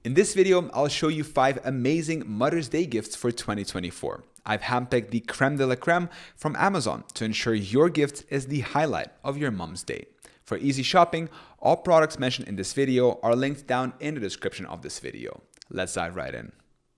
In this video, I'll show you 5 amazing Mother's Day gifts for 2024. I've handpicked the creme de la creme from Amazon to ensure your gift is the highlight of your mom's day. For easy shopping, all products mentioned in this video are linked down in the description of this video. Let's dive right in.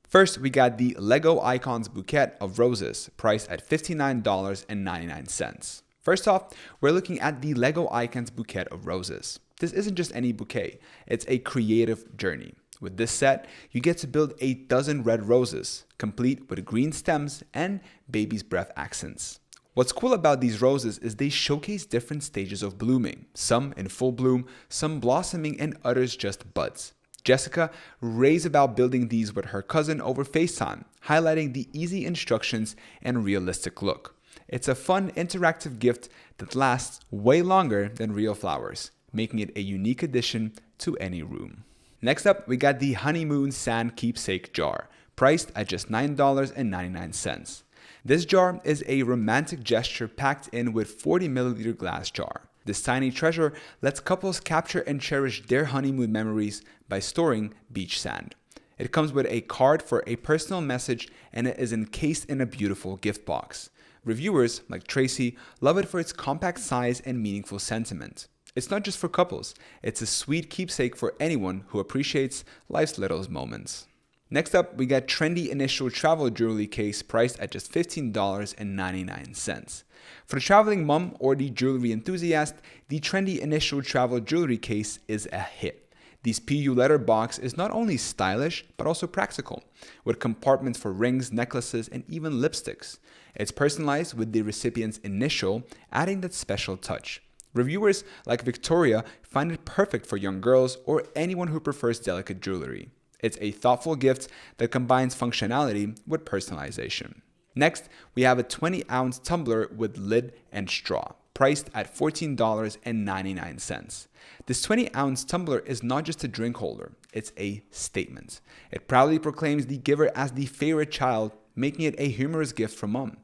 First, we got the Lego Icons Bouquet of Roses, priced at $59.99. First off, we're looking at the Lego Icons Bouquet of Roses. This isn't just any bouquet, it's a creative journey. With this set, you get to build a dozen red roses, complete with green stems and baby's breath accents. What's cool about these roses is they showcase different stages of blooming, some in full bloom, some blossoming, and others just buds. Jessica raves about building these with her cousin over FaceTime, highlighting the easy instructions and realistic look. It's a fun, interactive gift that lasts way longer than real flowers, making it a unique addition to any room. Next up, we got the Honeymoon Sand Keepsake jar, priced at just $9.99. This jar is a romantic gesture packed in with 40 milliliter glass jar. This tiny treasure lets couples capture and cherish their honeymoon memories by storing beach sand. It comes with a card for a personal message, and it is encased in a beautiful gift box. Reviewers, like Tracy, love it for its compact size and meaningful sentiment. It's not just for couples, it's a sweet keepsake for anyone who appreciates life's little moments. Next up, we got Trendy Initial Travel Jewelry Case priced at just $15.99. For the traveling mom or the jewelry enthusiast, the Trendy Initial Travel Jewelry Case is a hit. This PU letter box is not only stylish, but also practical, with compartments for rings, necklaces, and even lipsticks. It's personalized with the recipient's initial, adding that special touch. Reviewers like Victoria find it perfect for young girls or anyone who prefers delicate jewelry. It's a thoughtful gift that combines functionality with personalization. Next, we have a 20-ounce tumbler with lid and straw, priced at $14.99. This 20-ounce tumbler is not just a drink holder, it's a statement. It proudly proclaims the giver as the favorite child, making it a humorous gift from mom.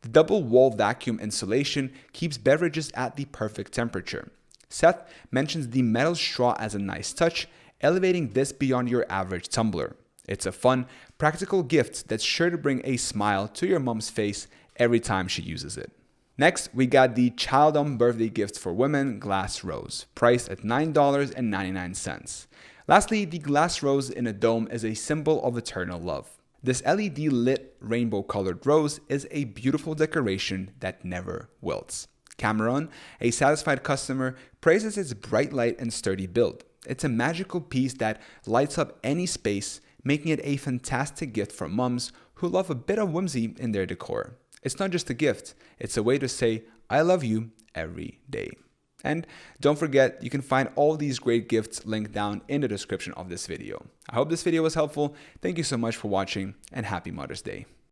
The double wall vacuum insulation keeps beverages at the perfect temperature. Seth mentions the metal straw as a nice touch, elevating this beyond your average tumbler. It's a fun, practical gift that's sure to bring a smile to your mom's face every time she uses it. Next, we got the Childom Birthday Gift for Women Glass Rose, priced at $9.99. Lastly, the glass rose in a dome is a symbol of eternal love. This LED lit rainbow-colored rose is a beautiful decoration that never wilts. Cameron, a satisfied customer, praises its bright light and sturdy build. It's a magical piece that lights up any space, making it a fantastic gift for moms who love a bit of whimsy in their decor. It's not just a gift, it's a way to say, I love you every day. And don't forget, you can find all these great gifts linked down in the description of this video. I hope this video was helpful. Thank you so much for watching, and happy Mother's Day.